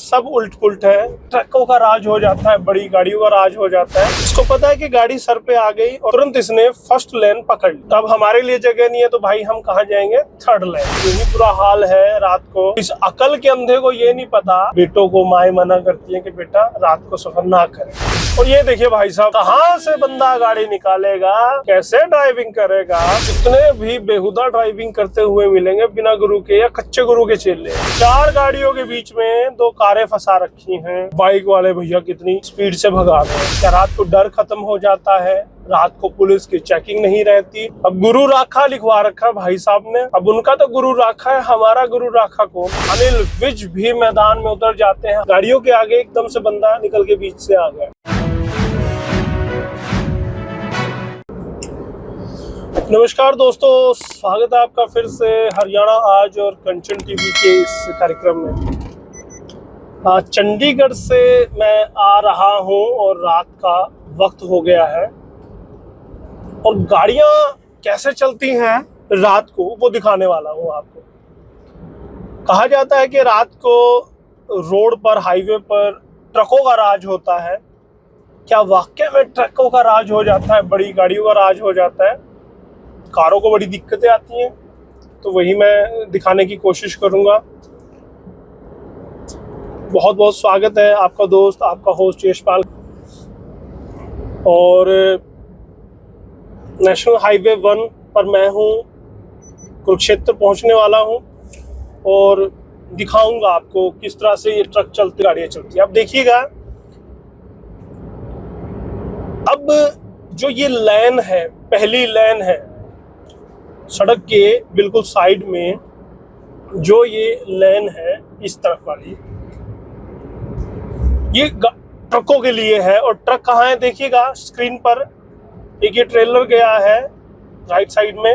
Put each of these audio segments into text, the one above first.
सब उल्ट पुल्ट है। ट्रकों का राज हो जाता है, बड़ी गाड़ियों का राज हो जाता है। इसको पता है कि गाड़ी सर पे आ गई और तुरंत इसने फर्स्ट लेन पकड़ ली। अब हमारे लिए जगह नहीं है तो भाई हम कहाँ जाएंगे? थर्ड लेन। यही बुरा हाल है रात को। इस अकल के अंधे को ये नहीं पता, बेटों को माए मना करती है कि बेटा रात को सफर ना करें। और ये देखिए भाई साहब, कहाँ से बंदा गाड़ी निकालेगा, कैसे ड्राइविंग करेगा। कितने भी बेहुदा ड्राइविंग करते हुए मिलेंगे बिना गुरु के या कच्चे गुरु के चेले। 4 गाड़ियों के बीच में 2 कारें फंसा रखी हैं। बाइक वाले भैया कितनी स्पीड से भगा रहे हैं। क्या रात को डर खत्म हो जाता है? रात को पुलिस की चेकिंग नहीं रहती। अब गुरु राखा लिखवा रखा भाई साहब ने। अब उनका तो गुरु राखा है, हमारा गुरु राखा कौन? अनिल विज भी मैदान में उतर जाते हैं। गाड़ियों के आगे एकदम से बंदा निकल के बीच से आ गया। नमस्कार दोस्तों, स्वागत है आपका फिर से हरियाणा आज और कंचन टीवी के इस कार्यक्रम में। चंडीगढ़ से मैं आ रहा हूं और रात का वक्त हो गया है और गाड़ियां कैसे चलती हैं रात को वो दिखाने वाला हूं आपको। कहा जाता है कि रात को रोड पर, हाईवे पर ट्रकों का राज होता है। क्या वाकई में ट्रकों का राज हो जाता है? बड़ी गाड़ियों का राज हो जाता है? कारों को बड़ी दिक्कतें आती हैं, तो वही मैं दिखाने की कोशिश करूंगा। बहुत बहुत स्वागत है आपका दोस्त, आपका होस्ट यशपाल। और नेशनल हाईवे 1 पर मैं हूं, कुरुक्षेत्र पहुंचने वाला हूं और दिखाऊंगा आपको किस तरह से ये ट्रक चलती, गाड़ियां चलती है। अब देखिएगा, अब जो ये लेन है, पहली लेन है सड़क के बिल्कुल साइड में, जो ये लेन है इस तरफ वाली, ये ट्रकों के लिए है। और ट्रक कहाँ है देखिएगा स्क्रीन पर, एक ये ट्रेलर गया है राइट साइड में,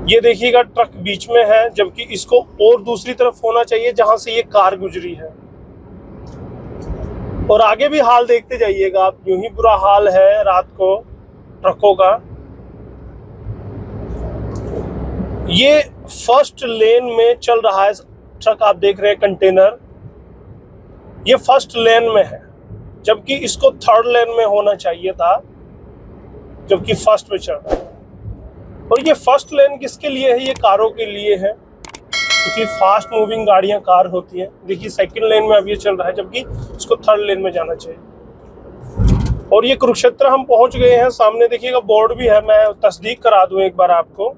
ये देखिएगा ट्रक बीच में है, जबकि इसको और दूसरी तरफ होना चाहिए जहां से ये कार गुजरी है। और आगे भी हाल देखते जाइएगा आप, यूं ही बुरा हाल है रात को ट्रकों का। ये फर्स्ट लेन में चल रहा है ट्रक, आप देख रहे हैं कंटेनर, ये फर्स्ट लेन में है, जबकि इसको थर्ड लेन में होना चाहिए था, जबकि फर्स्ट में चल रहा है। और ये फर्स्ट लेन किसके लिए है? ये कारों के लिए है, क्योंकि फास्ट मूविंग गाड़ियां कार होती हैं। देखिए सेकंड लेन में अब ये चल रहा है, जबकि इसको थर्ड लेन में जाना चाहिए। और ये कुरुक्षेत्र हम पहुंच गए हैं। सामने देखिएगा बोर्ड भी है, मैं तस्दीक करा दूं एक बार आपको।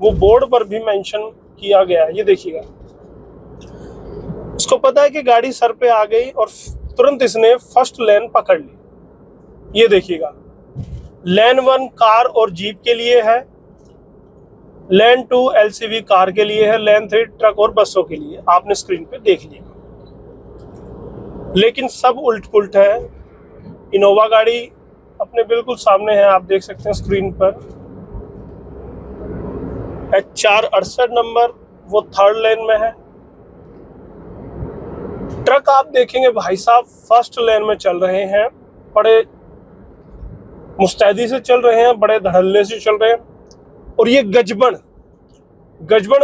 वो बोर्ड पर भी मेंशन किया गया है, ये देखिएगा। इसको पता है कि गाड़ी सर पे आ गई और तुरंत इसने फर्स्ट लेन पकड़ ली। ये देखिएगा, लेन 1 कार और जीप के लिए है, लेन 2 एलसीवी कार के लिए है, लेन 3 ट्रक और बसों के लिए। आपने स्क्रीन पे देख लिया, लेकिन सब उल्ट पुल्ट है। इनोवा गाड़ी अपने बिल्कुल सामने है, आप देख सकते हैं स्क्रीन पर। HR68 नंबर, वो थर्ड लेन में है। ट्रक आप देखेंगे भाई साहब फर्स्ट लेन में चल रहे हैं, बड़े मुस्तैदी से चल रहे हैं, बड़े धड़ल्ले से चल रहे हैं। और ये गजबन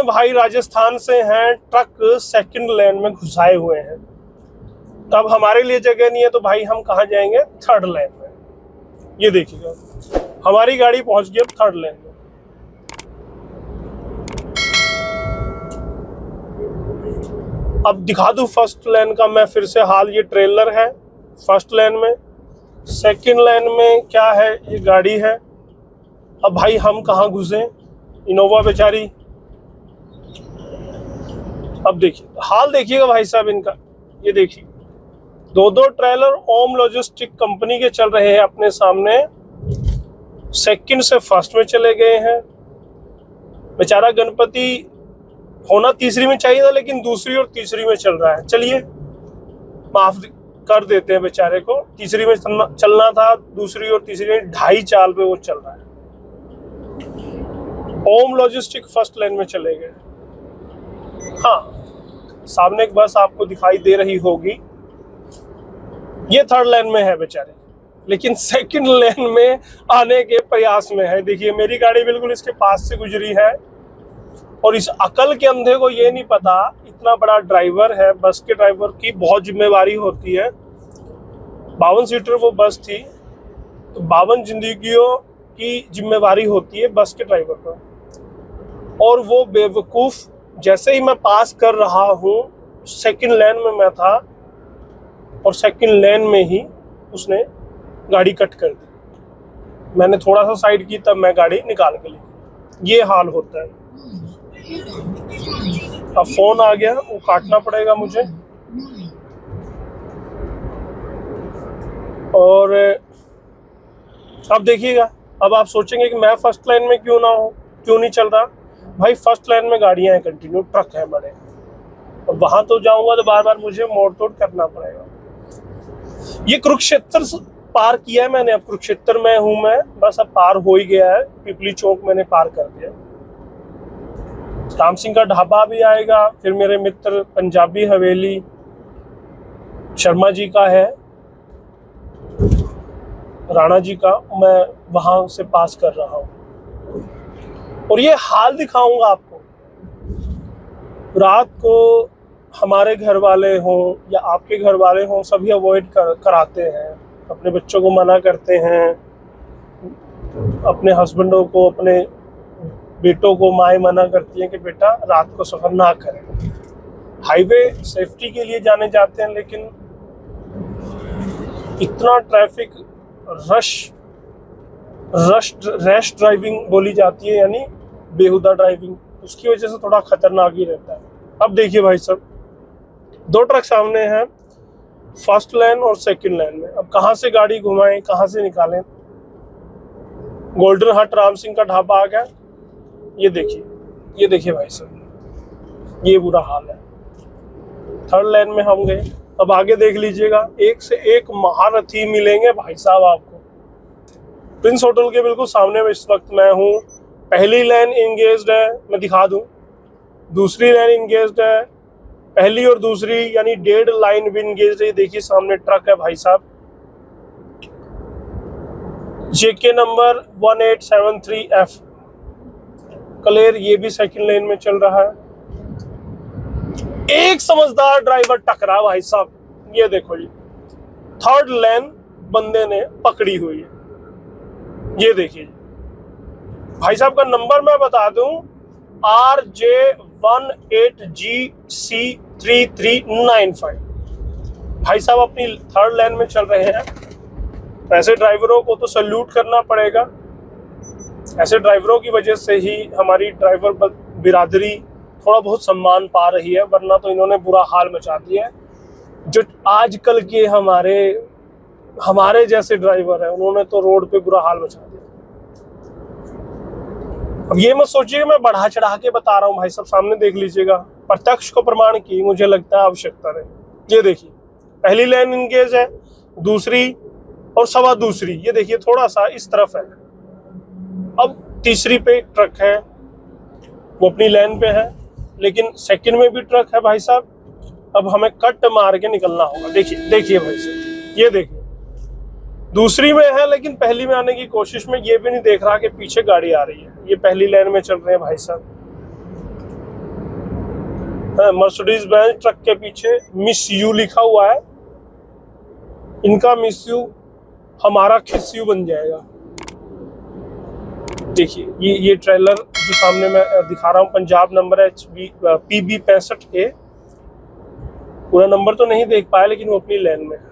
भाई राजस्थान से हैं, ट्रक सेकंड लेन में घुसाए हुए हैं। तब हमारे लिए जगह नहीं है तो भाई हम कहाँ जाएंगे? थर्ड लेन में। ये देखिएगा, हमारी गाड़ी पहुंच गई अब थर्ड लेन में। अब दिखा दूं फर्स्ट लेन का मैं फिर से हाल। ये ट्रेलर है फर्स्ट लेन में, सेकंड लेन में क्या है? ये गाड़ी है। अब भाई हम कहाँ घुसे? इनोवा बेचारी। अब देखिए हाल, देखिएगा भाई साहब इनका। ये देखिए 2 ट्रेलर ओम लॉजिस्टिक कंपनी के चल रहे हैं अपने सामने, सेकंड से फर्स्ट में चले गए हैं। बेचारा गणपति होना तीसरी में चाहिए था, लेकिन दूसरी और तीसरी में चल रहा है। चलिए माफ कर देते हैं बेचारे को, तीसरी में चलना था, दूसरी और तीसरी में 2.5 चाल पे वो चल रहा है। ओम लॉजिस्टिक फर्स्ट लेन में चले गए। हाँ, सामने एक बस आपको दिखाई दे रही होगी, ये थर्ड लेन में है बेचारे, लेकिन सेकंड लेन में आने के प्रयास में है। देखिए मेरी गाड़ी बिल्कुल इसके पास से गुजरी है और इस अकल के अंधे को ये नहीं पता, इतना बड़ा ड्राइवर है, बस के ड्राइवर की बहुत जिम्मेवारी होती है। 52 सीटर वो बस थी, तो 52 जिंदगियों की जिम्मेवारी होती है बस के ड्राइवर पर। और वो बेवकूफ़, जैसे ही मैं पास कर रहा हूँ, सेकंड लेन में मैं था और सेकंड लेन में ही उसने गाड़ी कट कर दी। मैंने थोड़ा सा साइड की, तब मैं गाड़ी निकाल के ली। ये हाल होता है। अब फोन आ गया, वो काटना पड़ेगा मुझे। और अब देखिएगा, अब आप सोचेंगे कि मैं फर्स्ट लाइन में क्यों ना हूँ, क्यों नहीं चल रहा। भाई फर्स्ट लाइन में गाड़ियां हैं, कंटिन्यू ट्रक है बड़े, और वहां तो जाऊंगा तो बार बार मुझे मोड़ तोड़ करना पड़ेगा। ये कुरुक्षेत्र पार किया है मैंने, अब कुरुक्षेत्र में हूं मैं, बस अब पार हो ही गया है। पिपली चौक मैंने पार कर दिया। राम सिंह का ढाबा भी आएगा, फिर मेरे मित्र पंजाबी हवेली शर्मा जी का है, राणा जी का, मैं वहां से पास कर रहा हूं। और ये हाल दिखाऊंगा आपको। रात को हमारे घर वाले हों या आपके घर वाले हों, सभी अवॉइड कराते हैं, अपने बच्चों को मना करते हैं, अपने हस्बैंडों को, अपने बेटों को माएँ मना करती हैं कि बेटा रात को सफर ना करें। हाईवे सेफ्टी के लिए जाने जाते हैं, लेकिन इतना ट्रैफिक रश ड्राइविंग बोली जाती है, यानी बेहुदा ड्राइविंग, उसकी वजह से थोड़ा खतरनाक ही रहता है। अब देखिए भाई साहब, 2 ट्रक सामने हैं, फर्स्ट लेन और सेकंड लेन में। अब कहाँ से गाड़ी घुमाएं, कहाँ से निकालें। गोल्डन हट राम सिंह का ढाबा आ गया। ये देखिए भाई साहब, ये बुरा हाल है। थर्ड लेन में हम गए। अब आगे देख लीजिएगा, एक से एक महारथी मिलेंगे भाई साहब आपको। प्रिंस होटल के बिल्कुल सामने में इस वक्त मैं हूँ। पहली लाइन इंगेज्ड है, मैं दिखा दूं। दूसरी लाइन इंगेज्ड है, पहली और दूसरी यानी 1.5 लाइन भी इंगेज्ड है। देखिए सामने ट्रक है भाई साहब, जेके नंबर 1873F क्लियर, ये भी सेकंड लेन में चल रहा है। एक समझदार ड्राइवर टकरा भाई साहब, ये देखो जी, थर्ड लेन बंदे ने पकड़ी हुई है। ये देखिए भाई साहब का नंबर मैं बता दूं, RJ18GC3395। भाई साहब अपनी थर्ड लेन में चल रहे हैं। ऐसे ड्राइवरों को तो सल्यूट करना पड़ेगा। ऐसे ड्राइवरों की वजह से ही हमारी ड्राइवर बिरादरी थोड़ा बहुत सम्मान पा रही है, वरना तो इन्होंने बुरा हाल मचा दिया है। जो आजकल के हमारे जैसे ड्राइवर हैं, उन्होंने तो रोड पे बुरा हाल मचा दिया। अब ये मत सोचिए मैं बढ़ा चढ़ा के बता रहा हूँ भाई साहब, सामने देख लीजिएगा, प्रत्यक्ष को प्रमाण की मुझे लगता है आवश्यकता नहीं। ये देखिए पहली लाइन इंगेज है, दूसरी और सवा दूसरी, ये देखिए थोड़ा सा इस तरफ है। अब तीसरी पे ट्रक है, वो अपनी लाइन पे है, लेकिन सेकंड में भी ट्रक है भाई साहब। अब हमें कट मार के निकलना होगा। देखिए भाई साहब, ये देखिए दूसरी में है, लेकिन पहली में आने की कोशिश में ये भी नहीं देख रहा कि पीछे गाड़ी आ रही है। ये पहली लाइन में चल रहे हैं भाई साहब। मर्सिडीज बेंज ट्रक के पीछे मिस यू लिखा हुआ है। इनका मिस यू हमारा खिस यू बन जाएगा। देखिए ये ट्रेलर जो सामने मैं दिखा रहा हूँ, पंजाब नंबर है PB 65A। पूरा नंबर तो नहीं देख पाया, लेकिन वो अपनी लाइन में है।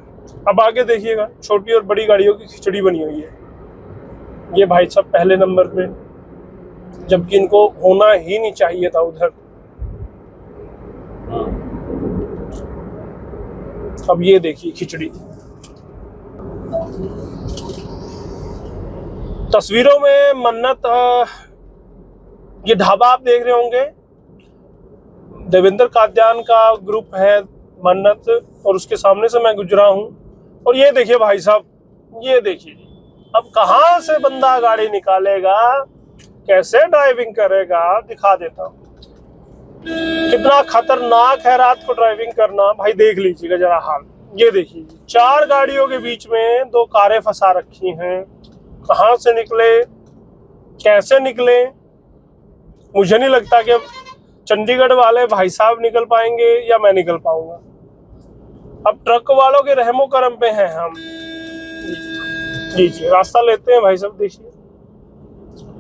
अब आगे देखिएगा, छोटी और बड़ी गाड़ियों की खिचड़ी बनी हुई है। ये भाई साहब पहले नंबर पे, जबकि इनको होना ही नहीं चाहिए था उधर। अब ये देखिए खिचड़ी। तस्वीरों में मन्नत, ये ढाबा आप देख रहे होंगे, देवेंद्र काद्यान का ग्रुप है मन्नत, और उसके सामने से मैं गुजरा हूं। और ये देखिए भाई साहब, ये देखिए अब कहां से बंदा गाड़ी निकालेगा, कैसे ड्राइविंग करेगा, दिखा देता हूं। कितना खतरनाक है रात को ड्राइविंग करना, भाई देख लीजिएगा जरा हाल। ये देखिए 4 गाड़ियों के बीच में 2 कारें फंसा रखी हैं। कहां से निकले, कैसे निकले, मुझे नहीं लगता कि चंडीगढ़ वाले भाई साहब निकल पाएंगे या मैं निकल पाऊंगा। अब ट्रक वालों के रहमो करम पे हैं हम। जी रास्ता लेते हैं भाई साहब। देखिए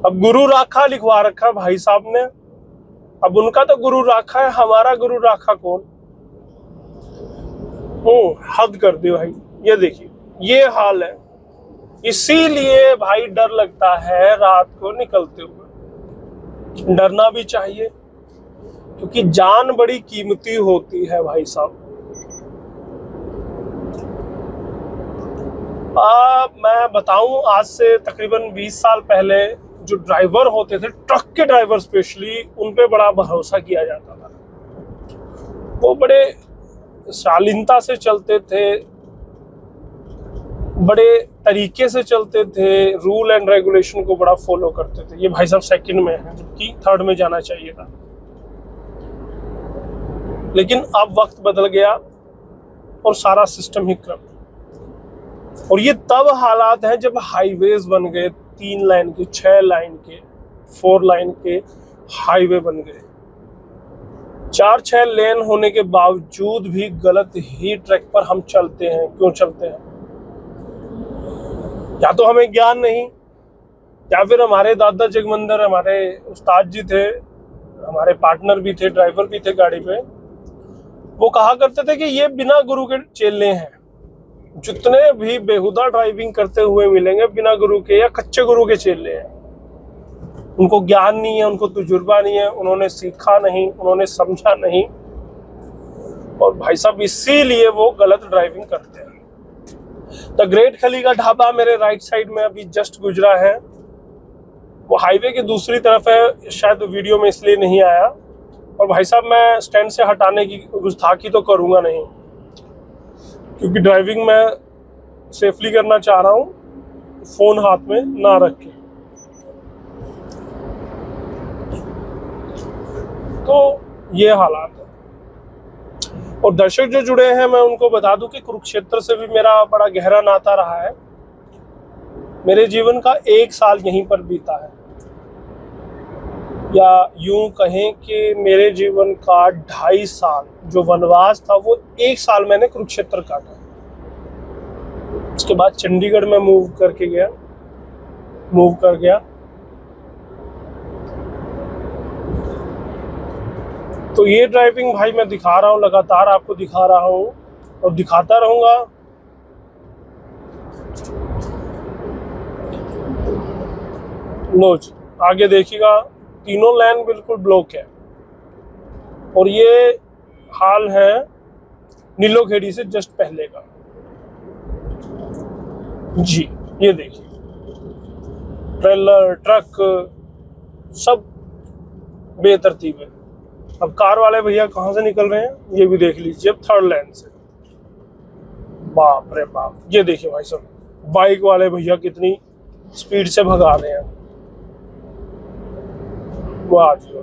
अब गुरु राखा लिखवा रखा भाई साहब ने। अब उनका तो गुरु राखा है, हमारा गुरु राखा कौन? हद कर दी भाई। ये देखिए ये हाल है। इसीलिए भाई डर लगता है रात को निकलते हुए। डरना भी चाहिए क्योंकि जान बड़ी कीमती होती है भाई साहब। मैं बताऊं, आज से तकरीबन 20 साल पहले जो ड्राइवर होते थे, ट्रक के ड्राइवर स्पेशली, उन पे बड़ा भरोसा किया जाता था। वो बड़े शालीनता से चलते थे, बड़े तरीके से चलते थे, रूल एंड रेगुलेशन को बड़ा फॉलो करते थे। ये भाई साहब सेकंड में है जबकि थर्ड में जाना चाहिए था। लेकिन अब वक्त बदल गया और सारा सिस्टम ही करप्ट। और ये तब हालात हैं जब हाईवेज बन गए, 3 लाइन के, 6 लाइन के, 4 लाइन के हाईवे बन गए। 4-6 लेन होने के बावजूद भी गलत ही ट्रैक पर हम चलते हैं। क्यों चलते हैं? या तो हमें ज्ञान नहीं, या फिर हमारे दादा जगमंदर, हमारे उस्ताद जी थे, हमारे पार्टनर भी थे, ड्राइवर भी थे गाड़ी पे, वो कहा करते थे कि ये बिना गुरु के चेले हैं। जितने भी बेहुदा ड्राइविंग करते हुए मिलेंगे बिना गुरु के या कच्चे गुरु के चेले हैं। उनको ज्ञान नहीं है, उनको तजुर्बा नहीं है, उन्होंने सीखा नहीं, उन्होंने समझा नहीं, और भाई साहब इसीलिए वो गलत ड्राइविंग करते हैं। द ग्रेट खली का ढाबा मेरे राइट साइड में अभी जस्ट गुजरा है। वो हाईवे की दूसरी तरफ है, शायद वीडियो में इसलिए नहीं आया। और भाई साहब मैं स्टैंड से हटाने की गुस्ताखी तो करूंगा नहीं, क्योंकि ड्राइविंग मैं सेफली करना चाह रहा हूँ, फोन हाथ में ना रख के। तो ये हालात है। और दर्शक जो जुड़े हैं, मैं उनको बता दूं कि कुरुक्षेत्र से भी मेरा बड़ा गहरा नाता रहा है। मेरे जीवन का 1 साल यहीं पर बीता है, या यूं कहें कि मेरे जीवन का 2.5 साल जो वनवास था वो 1 साल मैंने कुरुक्षेत्र काटा। उसके बाद चंडीगढ़ में मूव कर गया। तो ये ड्राइविंग भाई मैं दिखा रहा हूँ, लगातार आपको दिखा रहा हूँ और दिखाता रहूंगा। लो जी आगे देखिएगा, तीनों लाइन बिल्कुल ब्लॉक है। और ये हाल है नीलोखेड़ी से जस्ट पहले का। जी ये देखिए, ट्रेलर, ट्रक सब बेतरतीब है। अब कार वाले भैया कहाँ से निकल रहे हैं ये भी देख लीजिए। अब 3rd लाइन से, बाप रे बाप। ये देखिए भाई साहब, बाइक वाले भैया कितनी स्पीड से भगा रहे हैं। वाह जी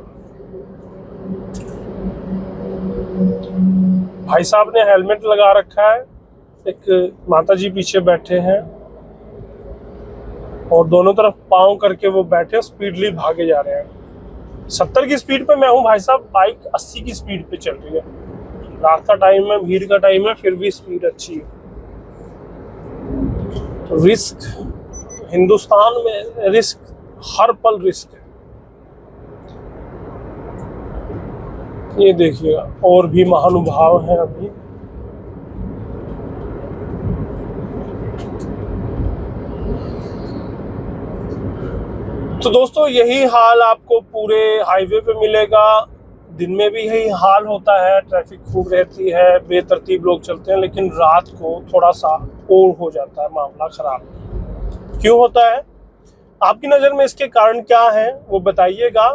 भाई साहब ने हेलमेट लगा रखा है। एक माता जी पीछे बैठे हैं और दोनों तरफ पाँव करके वो बैठे स्पीडली भागे जा रहे हैं। 70 की स्पीड पे मैं हूँ भाई साहब, बाइक 80 की स्पीड पे चल रही है। रात का टाइम है, भीड़ का टाइम है, फिर भी स्पीड अच्छी है। तो रिस्क, हिंदुस्तान में रिस्क, हर पल रिस्क है। ये देखिएगा और भी महानुभाव हैं अभी। तो दोस्तों यही हाल आपको पूरे हाईवे पे मिलेगा। दिन में भी यही हाल होता है, ट्रैफिक खूब रहती है, बेतरतीब लोग चलते हैं, लेकिन रात को थोड़ा सा और हो जाता है मामला खराब। क्यों होता है? आपकी नज़र में इसके कारण क्या है वो बताइएगा।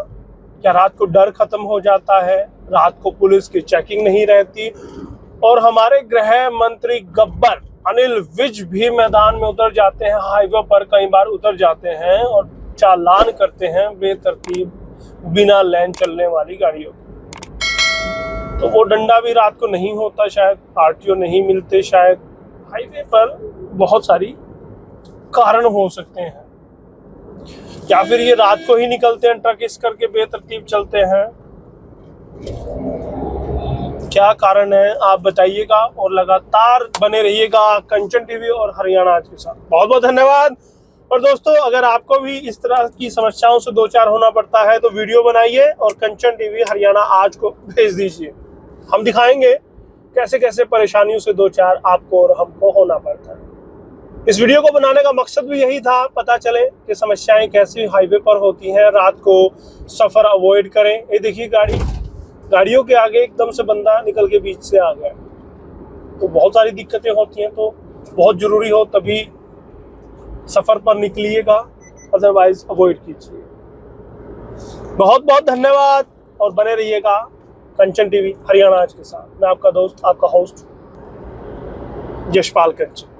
क्या रात को डर खत्म हो जाता है? रात को पुलिस की चेकिंग नहीं रहती? और हमारे गृह मंत्री गब्बर अनिल विज भी मैदान में उतर जाते हैं, हाईवे पर कई बार उतर जाते हैं और चालान करते हैं बेतरतीब बिना लाइन चलने वाली गाड़ियों की। तो वो डंडा भी रात को नहीं होता, शायद आरटीओ नहीं मिलते, शायद हाईवे पर बहुत सारी कारण हो सकते हैं। या फिर ये रात को ही निकलते हैं ट्रक इस करके बेतरतीब चलते हैं? क्या कारण है आप बताइएगा और लगातार बने रहिएगा कंचन टीवी और हरियाणा आज के साथ। बहुत बहुत धन्यवाद। और दोस्तों, अगर आपको भी इस तरह की समस्याओं से दो चार होना पड़ता है तो वीडियो बनाइए और कंचन टीवी हरियाणा आज को भेज दीजिए। हम दिखाएंगे कैसे कैसे परेशानियों से दो चार आपको और हमको होना पड़ता है। इस वीडियो को बनाने का मकसद भी यही था, पता चले कि समस्याएं कैसी हाईवे पर होती हैं, रात को सफ़र अवॉइड करें। ये देखिए गाड़ियों के आगे एकदम से बंदा निकल के बीच से आ गया, तो बहुत सारी दिक्कतें होती हैं। तो बहुत ज़रूरी हो तभी सफ़र पर निकलिएगा, अदरवाइज अवॉइड कीजिए। बहुत बहुत धन्यवाद और बने रहिएगा कंचन टीवी हरियाणा आज के साथ। मैं आपका दोस्त, आपका होस्ट यशपाल कंचन।